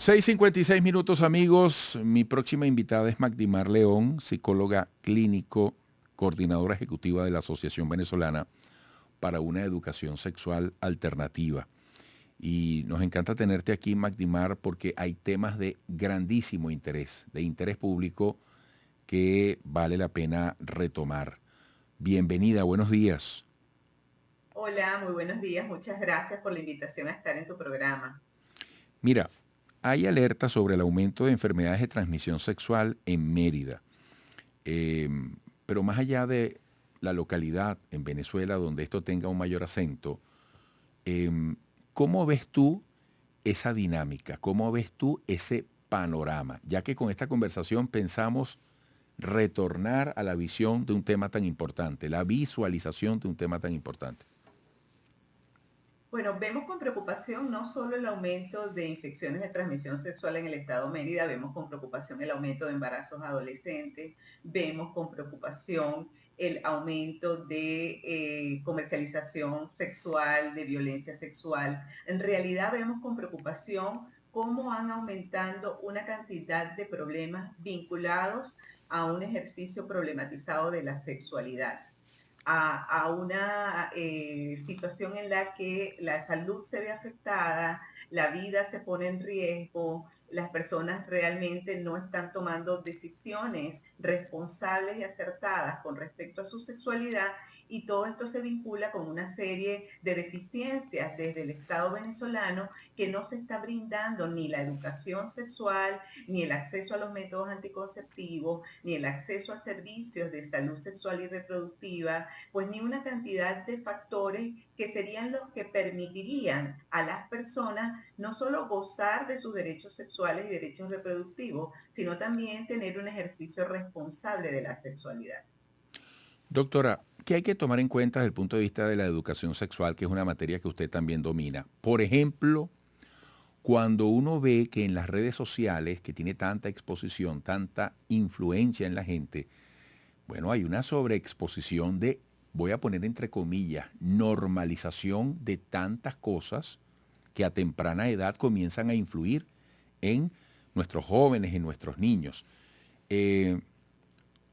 6:56 amigos. Mi próxima invitada es Magdimar León, psicóloga clínico, coordinadora ejecutiva de la Asociación Venezolana para una Educación Sexual Alternativa. Y nos encanta tenerte aquí, Magdimar, porque hay temas de grandísimo interés, de interés público que vale la pena retomar. Bienvenida, buenos días. Hola, muy buenos días. Muchas gracias por la invitación a estar en tu programa. Mira, hay alerta sobre el aumento de enfermedades de transmisión sexual en Mérida. Pero más allá de la localidad en Venezuela donde esto tenga un mayor acento, ¿cómo ves tú esa dinámica? ¿Cómo ves tú ese panorama? Ya que con esta conversación pensamos retornar a la visión de un tema tan importante, la visualización de un tema tan importante. Bueno, vemos con preocupación no solo el aumento de infecciones de transmisión sexual en el estado Mérida, vemos con preocupación el aumento de embarazos adolescentes, vemos con preocupación el aumento de comercialización sexual, de violencia sexual. En realidad vemos con preocupación cómo han aumentando una cantidad de problemas vinculados a un ejercicio problematizado de la sexualidad. A una situación en la que la salud se ve afectada, la vida se pone en riesgo, las personas realmente no están tomando decisiones responsables y acertadas con respecto a su sexualidad, y todo esto se vincula con una serie de deficiencias desde el Estado venezolano, que no se está brindando ni la educación sexual, ni el acceso a los métodos anticonceptivos, ni el acceso a servicios de salud sexual y reproductiva, pues ni una cantidad de factores que serían los que permitirían a las personas no solo gozar de sus derechos sexuales y derechos reproductivos, sino también tener un ejercicio responsable de la sexualidad. Doctora, ¿qué hay que tomar en cuenta desde el punto de vista de la educación sexual, que es una materia que usted también domina? Por ejemplo, cuando uno ve que en las redes sociales, que tiene tanta exposición, tanta influencia en la gente, bueno, hay una sobreexposición de, voy a poner entre comillas, normalización de tantas cosas que a temprana edad comienzan a influir en nuestros jóvenes, en nuestros niños. Eh,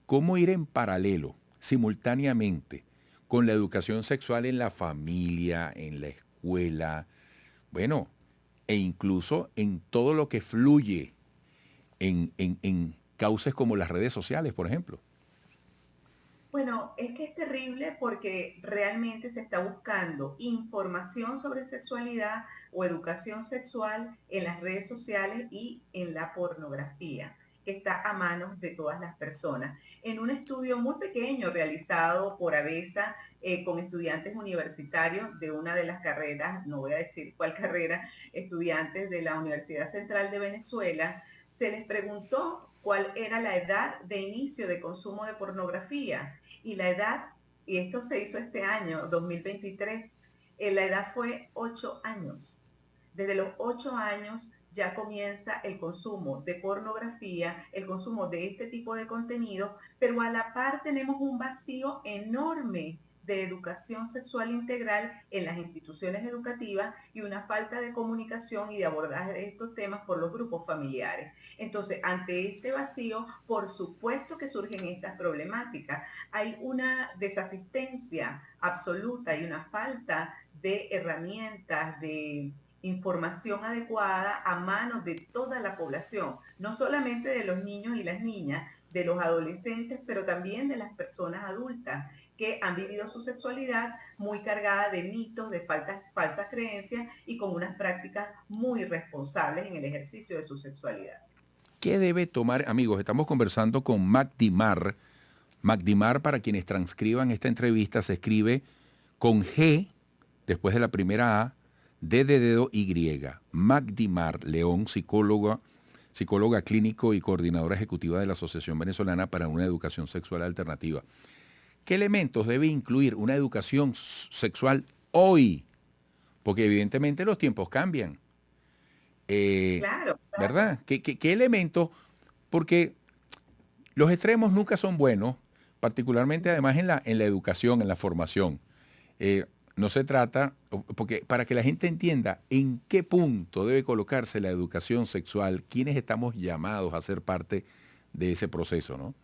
¿Cómo ir en paralelo, simultáneamente, con la educación sexual en la familia, en la escuela, bueno, e incluso en todo lo que fluye en cauces como las redes sociales, por ejemplo? Bueno, es que es terrible porque realmente se está buscando información sobre sexualidad o educación sexual en las redes sociales y en la pornografía, que está a manos de todas las personas. En un estudio muy pequeño realizado por ABESA con estudiantes universitarios de una de las carreras, no voy a decir cuál carrera, estudiantes de la Universidad Central de Venezuela, se les preguntó cuál era la edad de inicio de consumo de pornografía, y la edad, y esto se hizo este año, 2023, la edad fue 8 años. Desde los 8 años ya comienza el consumo de pornografía, el consumo de este tipo de contenido, pero a la par tenemos un vacío enorme de educación sexual integral en las instituciones educativas y una falta de comunicación y de abordaje de estos temas por los grupos familiares. Entonces, ante este vacío, por supuesto que surgen estas problemáticas. Hay una desasistencia absoluta y una falta de herramientas, de información adecuada a manos de toda la población, no solamente de los niños y las niñas, de los adolescentes, pero también de las personas adultas que han vivido su sexualidad muy cargada de mitos, de falsas creencias y con unas prácticas muy irresponsables en el ejercicio de su sexualidad. ¿Qué debe tomar, amigos? Estamos conversando con Magdimar. Magdimar, para quienes transcriban esta entrevista, se escribe con G, después de la primera A, D de dedo Y. Magdimar León, psicóloga clínico y coordinadora ejecutiva de la Asociación Venezolana para una Educación Sexual Alternativa. ¿Qué elementos debe incluir una educación sexual hoy? Porque evidentemente los tiempos cambian. Claro, claro. ¿Verdad? ¿Qué elementos? Porque los extremos nunca son buenos, particularmente además en la educación, en la formación. Eh, no se trata, porque para que la gente entienda en qué punto debe colocarse la educación sexual, quiénes estamos llamados a ser parte de ese proceso, ¿no?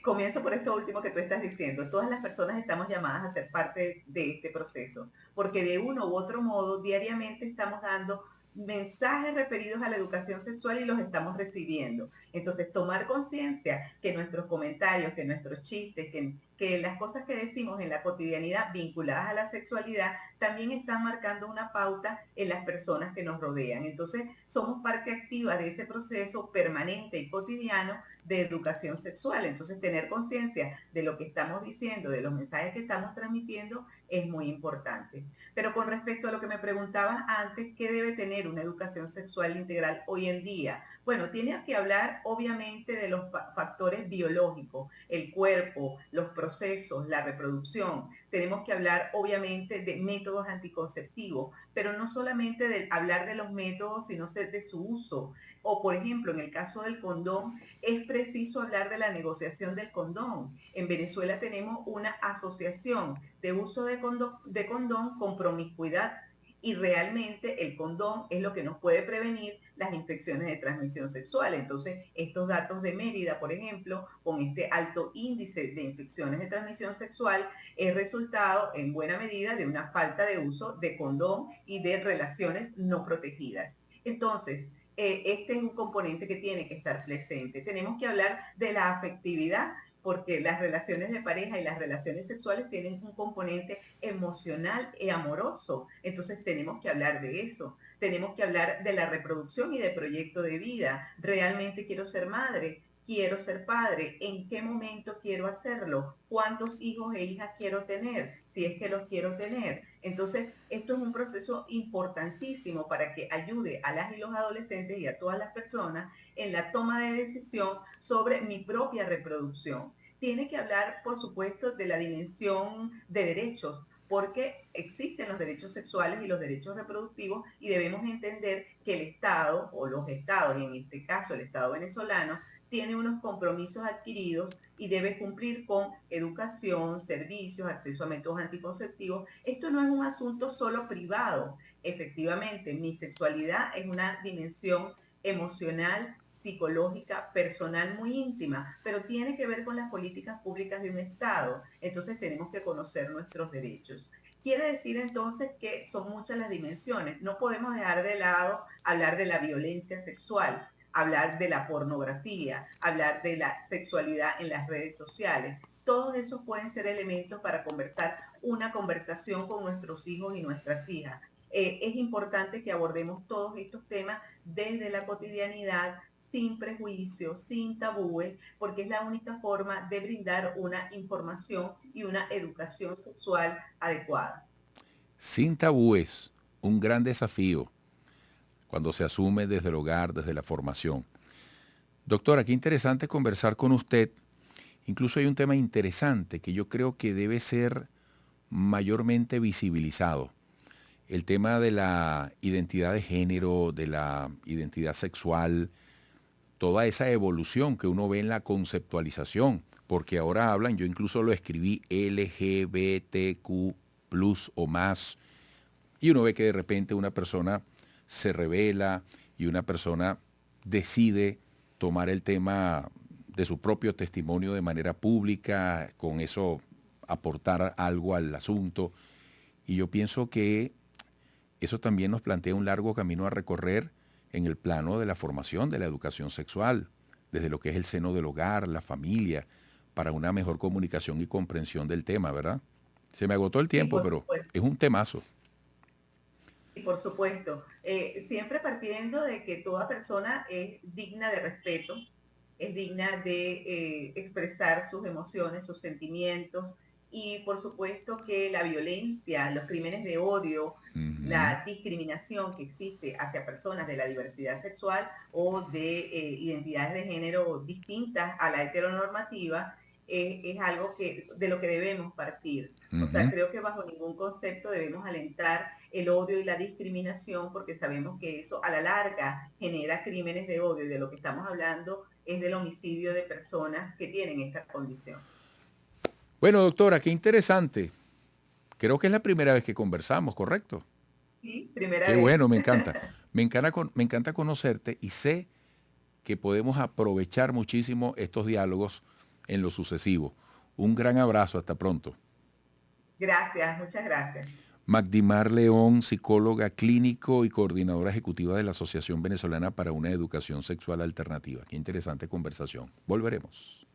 Comienzo por esto último que tú estás diciendo. Todas las personas estamos llamadas a ser parte de este proceso, porque de uno u otro modo diariamente estamos dando mensajes referidos a la educación sexual y los estamos recibiendo. Entonces, tomar conciencia que nuestros comentarios, que nuestros chistes, que las cosas que decimos en la cotidianidad vinculadas a la sexualidad también están marcando una pauta en las personas que nos rodean. Entonces, somos parte activa de ese proceso permanente y cotidiano de educación sexual. Entonces, tener conciencia de lo que estamos diciendo, de los mensajes que estamos transmitiendo, es muy importante. Pero con respecto a lo que me preguntabas antes, ¿qué debe tener una educación sexual integral hoy en día? Bueno, tiene que hablar obviamente de los factores biológicos, el cuerpo, los procesos, la reproducción. Tenemos que hablar obviamente de métodos anticonceptivos, pero no solamente de hablar de los métodos, sino de su uso. O por ejemplo, en el caso del condón, es preciso hablar de la negociación del condón. En Venezuela tenemos una asociación de uso de condón con promiscuidad y realmente el condón es lo que nos puede prevenir las infecciones de transmisión sexual. Entonces, estos datos de Mérida, por ejemplo, con este alto índice de infecciones de transmisión sexual, es resultado en buena medida de una falta de uso de condón y de relaciones no protegidas. Entonces, este es un componente que tiene que estar presente. Tenemos que hablar de la afectividad, porque las relaciones de pareja y las relaciones sexuales tienen un componente emocional y amoroso. Entonces tenemos que hablar de eso. Tenemos que hablar de la reproducción y de proyecto de vida. ¿Realmente quiero ser madre? ¿Quiero ser padre? ¿En qué momento quiero hacerlo? ¿Cuántos hijos e hijas quiero tener? Si es que los quiero tener. Entonces, esto es un proceso importantísimo para que ayude a las y los adolescentes y a todas las personas en la toma de decisión sobre mi propia reproducción. Tiene que hablar, por supuesto, de la dimensión de derechos, porque existen los derechos sexuales y los derechos reproductivos y debemos entender que el Estado o los estados, y en este caso el Estado venezolano, tiene unos compromisos adquiridos y debe cumplir con educación, servicios, acceso a métodos anticonceptivos. Esto no es un asunto solo privado. Efectivamente, mi sexualidad es una dimensión emocional, psicológica, personal muy íntima, pero tiene que ver con las políticas públicas de un Estado. Entonces tenemos que conocer nuestros derechos. Quiere decir entonces que son muchas las dimensiones. No podemos dejar de lado hablar de la violencia sexual, hablar de la pornografía, hablar de la sexualidad en las redes sociales. Todos esos pueden ser elementos para conversar una conversación con nuestros hijos y nuestras hijas. Es importante que abordemos todos estos temas desde la cotidianidad, sin prejuicios, sin tabúes, porque es la única forma de brindar una información y una educación sexual adecuada. Sin tabúes, un gran desafío cuando se asume desde el hogar, desde la formación. Doctora, qué interesante conversar con usted. Incluso hay un tema interesante que yo creo que debe ser mayormente visibilizado. El tema de la identidad de género, de la identidad sexual, toda esa evolución que uno ve en la conceptualización, porque ahora hablan, yo incluso lo escribí LGBTQ plus o más, y uno ve que de repente una persona se revela y una persona decide tomar el tema de su propio testimonio de manera pública, con eso aportar algo al asunto. Y yo pienso que eso también nos plantea un largo camino a recorrer en el plano de la formación de la educación sexual, desde lo que es el seno del hogar, la familia, para una mejor comunicación y comprensión del tema, ¿verdad? Se me agotó el Sí, tiempo, por pero supuesto. es un temazo. Y por supuesto, siempre partiendo de que toda persona es digna de respeto, es digna de expresar sus emociones, sus sentimientos y por supuesto que la violencia, los crímenes de odio, Ujú. la discriminación que existe hacia personas de la diversidad sexual o de identidades de género distintas a la heteronormativa es algo de lo que debemos partir. O sea, Ujú. creo que bajo ningún concepto debemos alentar el odio y la discriminación porque sabemos que eso a la larga genera crímenes de odio y de lo que estamos hablando es del homicidio de personas que tienen esta condición. Bueno, doctora, Creo que es la primera vez que conversamos, ¿correcto? Sí, primera Qué vez. bueno, me encanta. Me encanta conocerte y sé que podemos aprovechar muchísimo estos diálogos en lo sucesivo. Un gran abrazo, hasta pronto. Gracias, muchas gracias. Magdimar León, psicóloga clínico y coordinadora ejecutiva de la Asociación Venezolana para una Educación Sexual Alternativa. Qué interesante conversación. Volveremos.